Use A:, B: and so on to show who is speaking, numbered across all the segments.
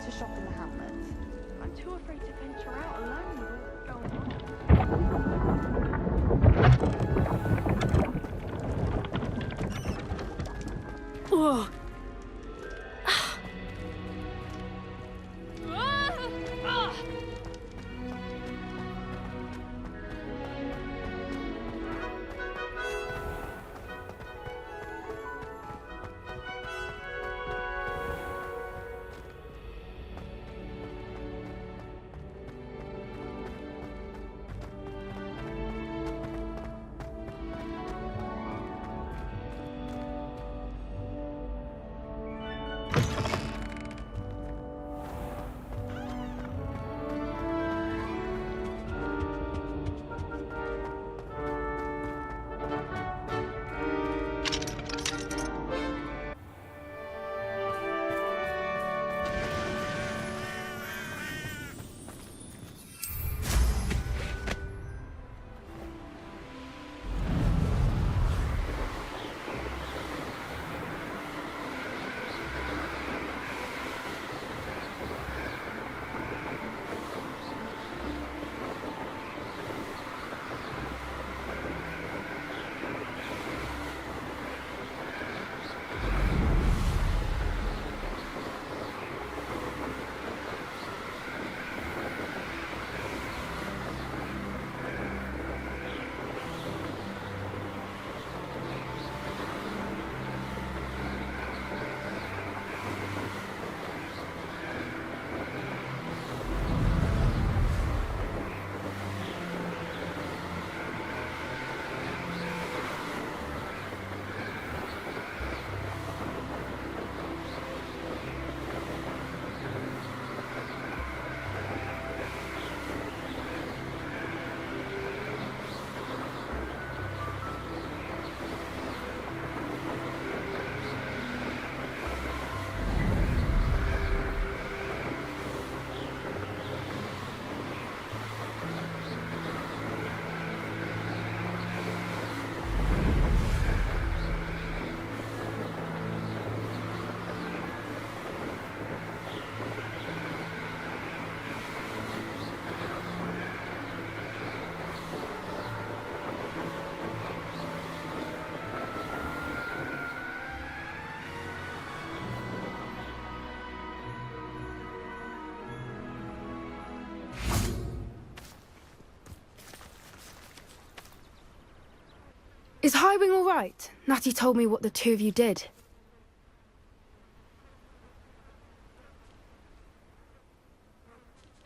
A: to shop in the hamlet.
B: I'm too afraid to venture out alone with all going on.
C: Oh. Is Highwing all right? Natty told me what the two of you did.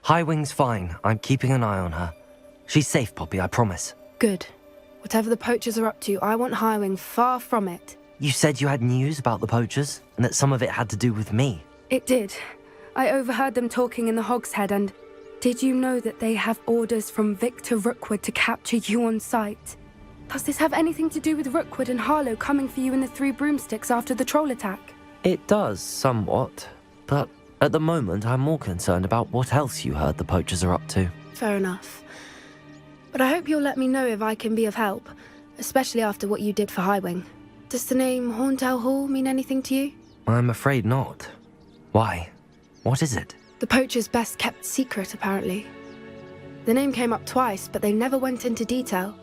D: Highwing's fine. I'm keeping an eye on her. She's safe, Poppy, I promise.
C: Good. Whatever the Poachers are up to, I want Highwing far from it.
D: You said you had news about the Poachers, and that some of it had to do with me.
C: It did. I overheard them talking in the Hogshead, and did you know that they have orders from Victor Rookwood to capture you on sight? Does this have anything to do with Rookwood and Harlow coming for you in the Three Broomsticks after the troll attack?
D: It does, somewhat. But at the moment, I'm more concerned about what else you heard the Poachers are up to.
C: Fair enough. But I hope you'll let me know if I can be of help, especially after what you did for Highwing. Does the name Horntail Hall mean anything to you?
D: I'm afraid not. Why? What is it?
C: The Poachers' best kept secret, apparently. The name came up twice, but they never went into detail.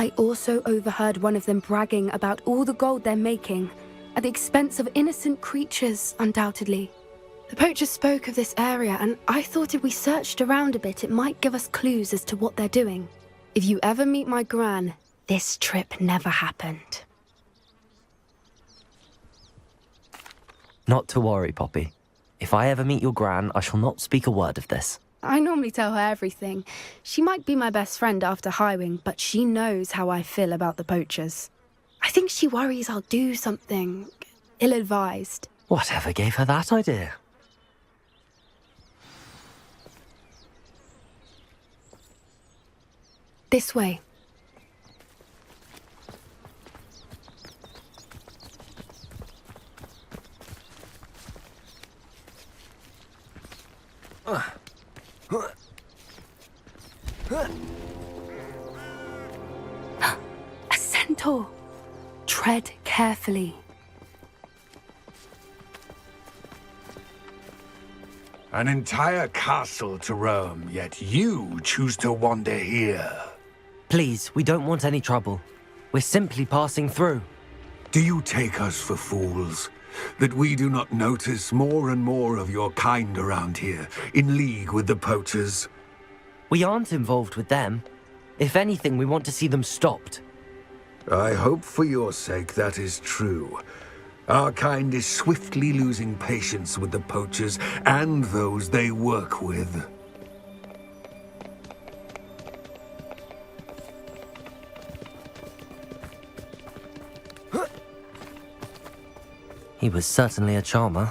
C: I also overheard one of them bragging about all the gold they're making, at the expense of innocent creatures, undoubtedly. The Poachers spoke of this area, and I thought if we searched around a bit, it might give us clues as to what they're doing. If you ever meet my gran, this trip never happened.
D: Not to worry, Poppy. If I ever meet your gran, I shall not speak a word of this.
C: I normally tell her everything. She might be my best friend after Highwing, but she knows how I feel about the Poachers. I think she worries I'll do something ill-advised.
D: Whatever gave her that idea?
C: This way. A centaur. Tread carefully.
A: An entire castle to roam, yet you choose to wander here.
D: Please, we don't want any trouble. We're simply passing through.
A: Do you take us for fools? That we do not notice more and more of your kind around here, in league with the Poachers?
D: We aren't involved with them. If anything, we want to see them stopped.
A: I hope for your sake that is true. Our kind is swiftly losing patience with the Poachers and those they work with.
D: He was certainly a charmer.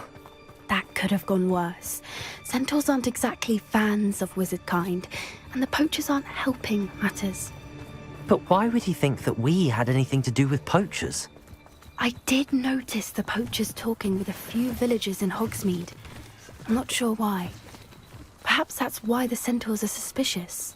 C: That could have gone worse. Centaurs aren't exactly fans of wizard kind, and the Poachers aren't helping matters.
D: But why would he think that we had anything to do with Poachers?
C: I did notice the Poachers talking with a few villagers in Hogsmeade. I'm not sure why. Perhaps that's why the Centaurs are suspicious.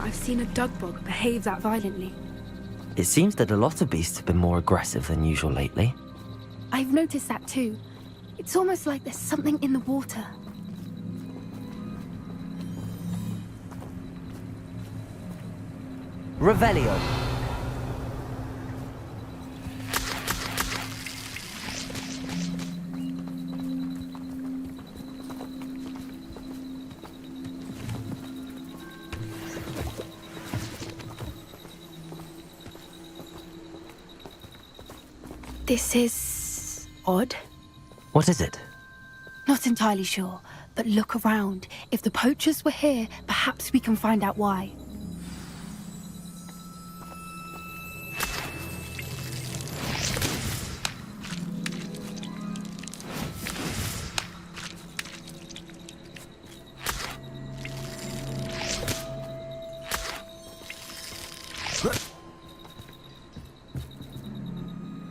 C: I've seen a dugbog behave that violently.
D: It seems that a lot of beasts have been more aggressive than usual lately.
C: I've noticed that too. It's almost like there's something in the water.
D: Revelio.
C: This is odd.
D: What is it?
C: Not entirely sure, but look around. If the Poachers were here, perhaps we can find out why.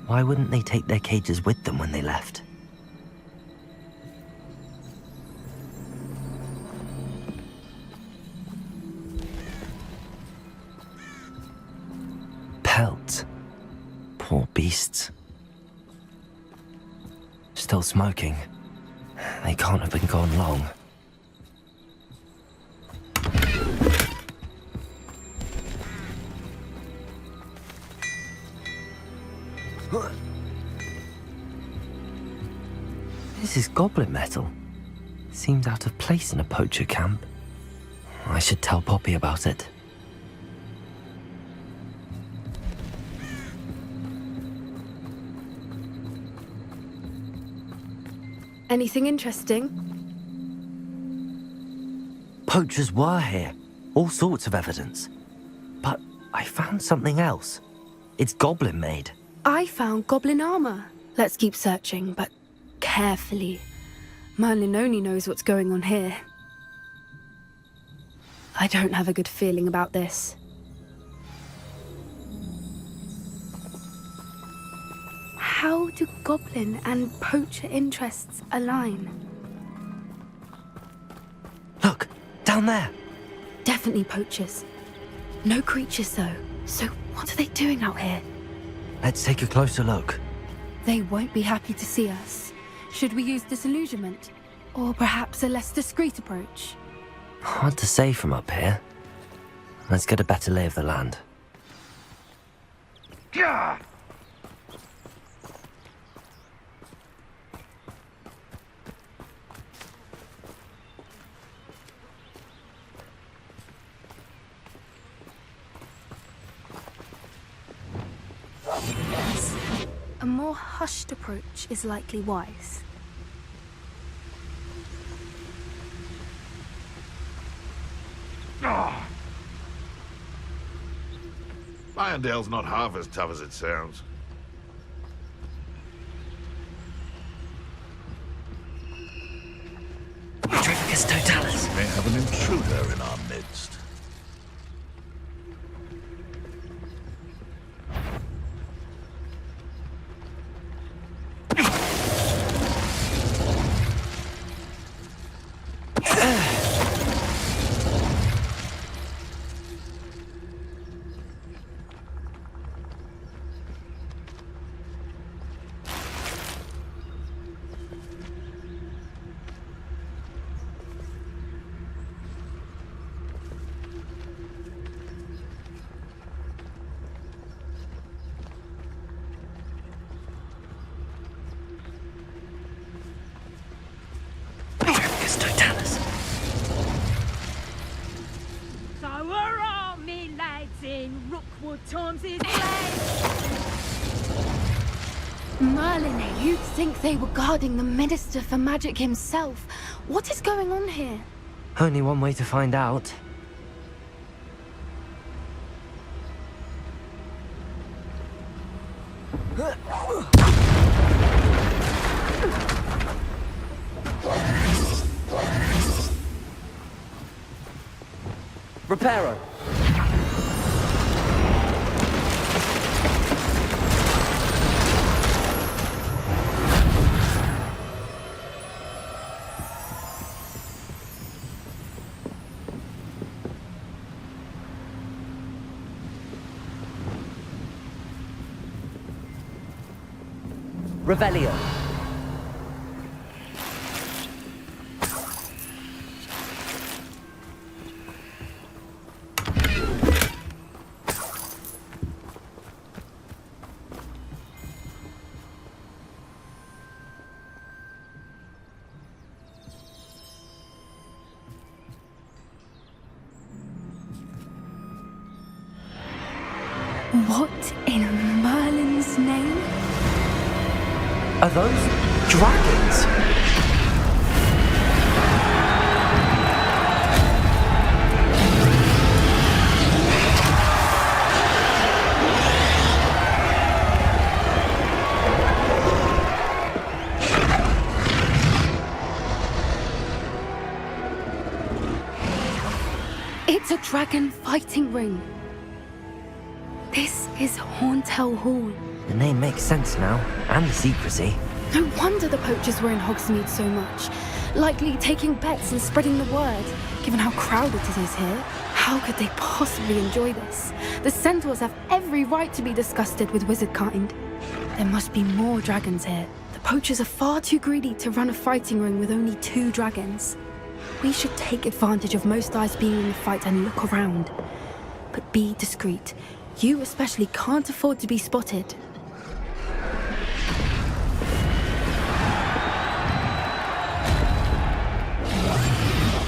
D: Why wouldn't they take their cages with them when they left? Pelts. Poor beasts. Still smoking. They can't have been gone long. This is goblin metal. Seems out of place in a poacher camp. I should tell Poppy about it.
C: Anything interesting?
D: Poachers were here. All sorts of evidence. But I found something else. It's goblin made.
C: I found goblin armor. Let's keep searching, but carefully. Merlin only knows what's going on here. I don't have a good feeling about this. How do goblin and poacher interests align?
D: Look, down there.
C: Definitely poachers. No creatures though. So what are they doing out here?
D: Let's take a closer look.
C: They won't be happy to see us. Should we use disillusionment? Or perhaps a less discreet approach?
D: Hard to say from up here. Let's get a better lay of the land.
C: A more hushed approach is likely wise.
E: Irondale's not half as tough as it sounds.
D: Dricus Totalis.
E: We may have an intruder in our midst.
F: Rookwood times his flesh!
C: Merlin, you'd think they were guarding the Minister for Magic himself. What is going on here?
D: Only one way to find out. Reparo. Revelio.
C: What in Merlin's name?
D: Are those dragons?
C: It's a dragon fighting ring. This is Horntail Hall.
D: The name makes sense now, and the secrecy.
C: No wonder the poachers were in Hogsmeade so much. Likely taking bets and spreading the word, given how crowded it is here. How could they possibly enjoy this? The centaurs have every right to be disgusted with wizard kind. There must be more dragons here. The poachers are far too greedy to run a fighting ring with only 2 dragons. We should take advantage of most eyes being in the fight and look around. But be discreet. You especially can't afford to be spotted.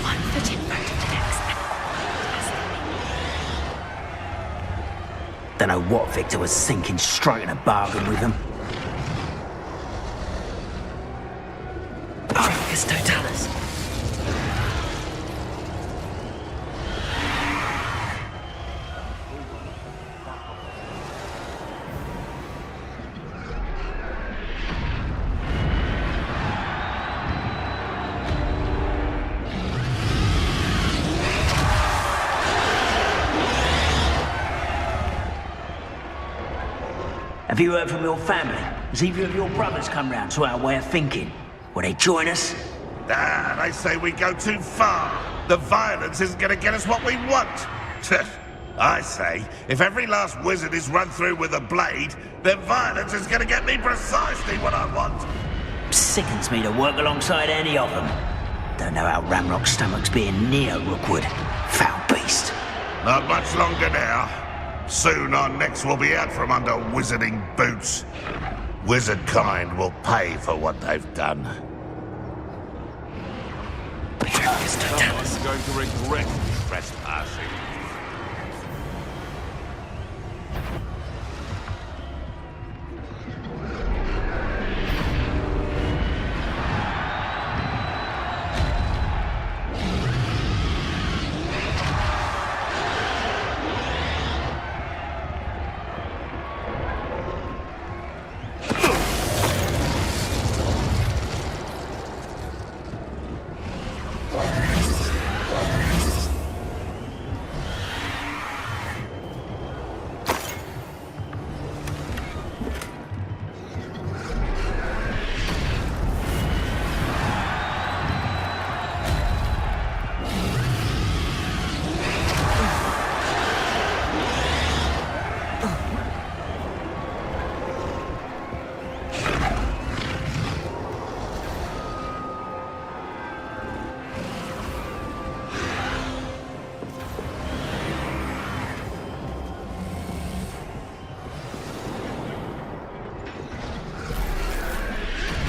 C: One foot in front of the next.
G: Don't know what Victor was thinking, striking a bargain with him.
D: Arcus Totalis.
G: Have you heard from your family? Has either of your brothers come round to our way of thinking? Will they join us?
E: Ah, they say we go too far. The violence isn't going to get us what we want. I say, if every last wizard is run through with a blade, then violence is going to get me precisely what I want.
G: Sickens me to work alongside any of them. Don't know how Ramrock's stomach's being near Rookwood. Foul beast.
E: Not much longer now. Soon our necks will be out from under wizarding boots. Wizard kind will pay for what they've done. Someone's going to regret trespassing.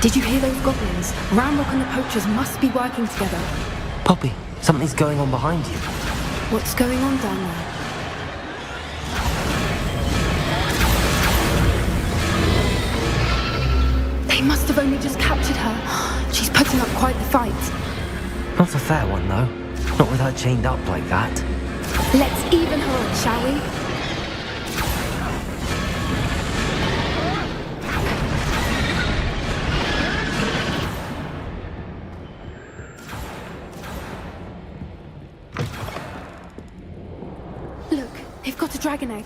C: Did you hear those goblins? Ramrock and the poachers must be working together.
D: Poppy, something's going on behind you.
C: What's going on down there? quite the fight.
D: Not a fair one, though. Not with her chained up like that.
C: Let's even her up, shall we? Look, they've got a dragon egg.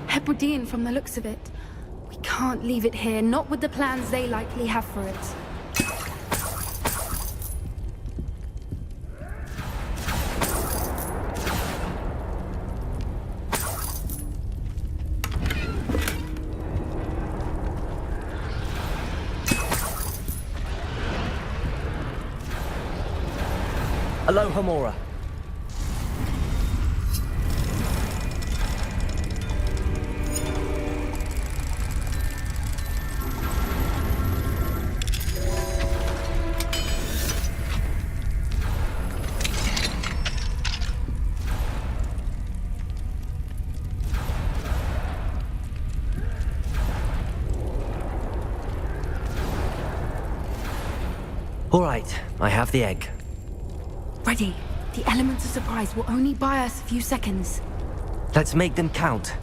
C: Hebridean from the looks of it. We can't leave it here, not with the plans they likely have for it.
D: Aloha, Mora. All right, I have the egg.
C: Ready. The elements of surprise will only buy us a few seconds.
D: Let's make them count.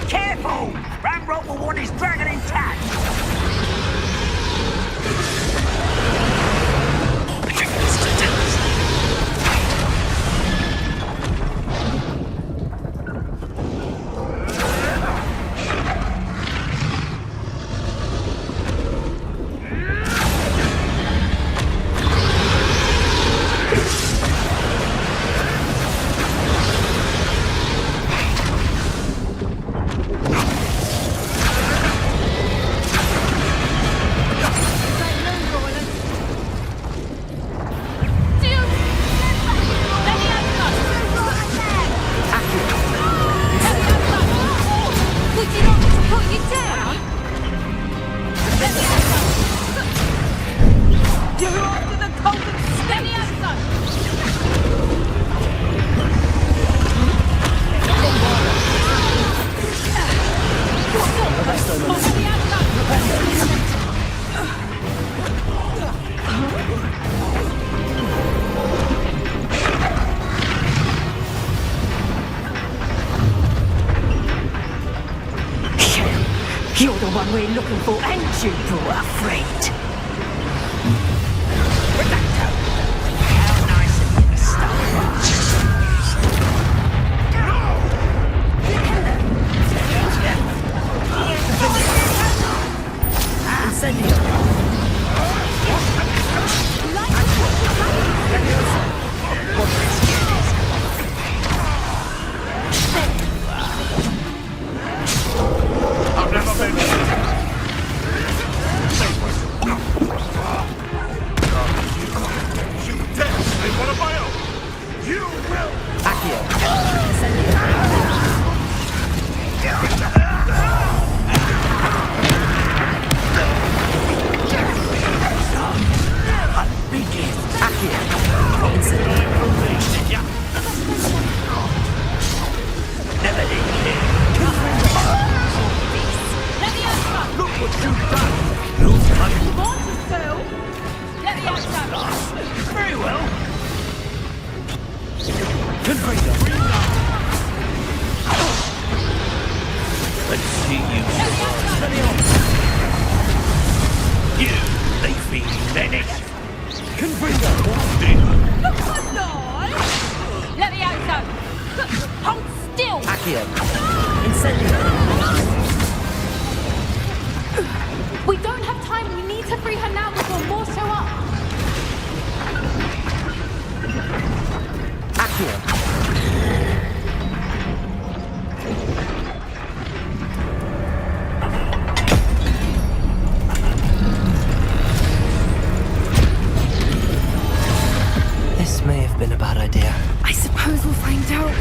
G: Careful! Ramrock will want his dragon intact!
F: You're the one we're looking for, and you brought a friend.
G: How nice of you to stop.
E: I've never been shoot dead! They want a bio! You will!
G: Never did.
E: Look what you've done!
F: You want to sell? Let me out.
G: Very well. Let's see you. You leafy menace.
F: Let me out. Hold still.
C: We don't have time. We need to free her now before more show up.
D: This may have been a bad idea.
C: I suppose we'll find out.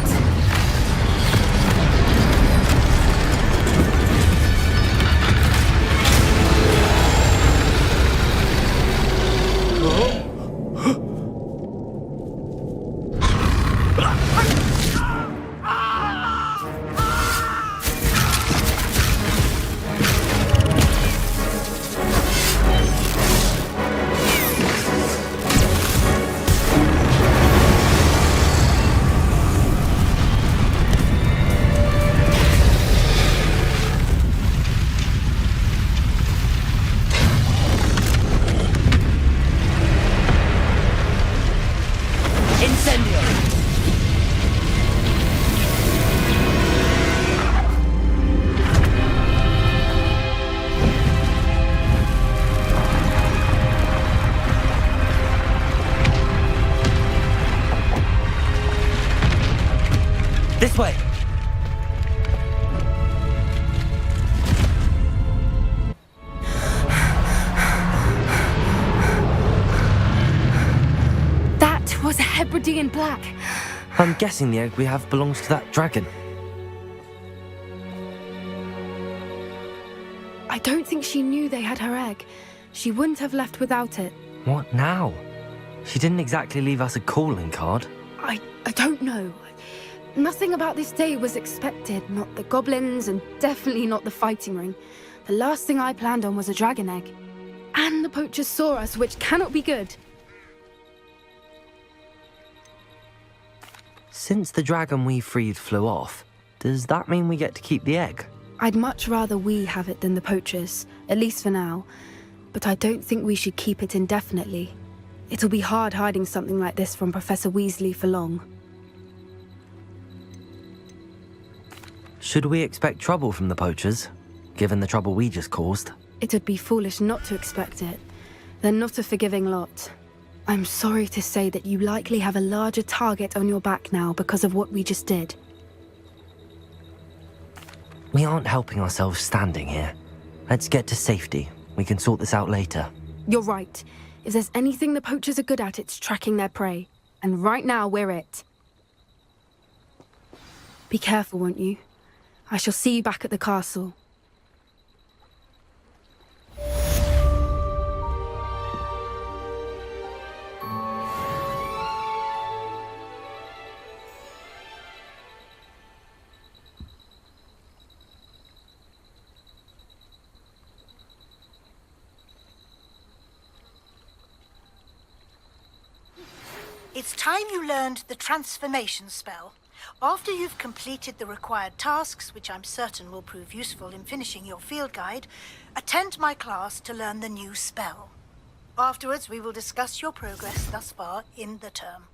D: This way!
C: That was a Hebridean black.
D: I'm guessing the egg we have belongs to that dragon.
C: I don't think she knew they had her egg. She wouldn't have left without it.
D: What now? She didn't exactly leave us a calling card.
C: I don't know. Nothing about this day was expected. Not the goblins, and definitely not the fighting ring. The last thing I planned on was a dragon egg. And the poachers saw us, which cannot be good.
D: Since the dragon we freed flew off, does that mean we get to keep the egg?
C: I'd much rather we have it than the poachers, at least for now. But I don't think we should keep it indefinitely. It'll be hard hiding something like this from Professor Weasley for long.
D: Should we expect trouble from the poachers, given the trouble we just caused?
C: It would be foolish not to expect it. They're not a forgiving lot. I'm sorry to say that you likely have a larger target on your back now because of what we just did.
D: We aren't helping ourselves standing here. Let's get to safety. We can sort this out later.
C: You're right. If there's anything the poachers are good at, it's tracking their prey. And right now, we're it. Be careful, won't you? I shall see you back at the castle.
H: It's time you learned the transformation spell. After you've completed the required tasks, which I'm certain will prove useful in finishing your field guide, attend my class to learn the new spell. Afterwards, we will discuss your progress thus far in the term.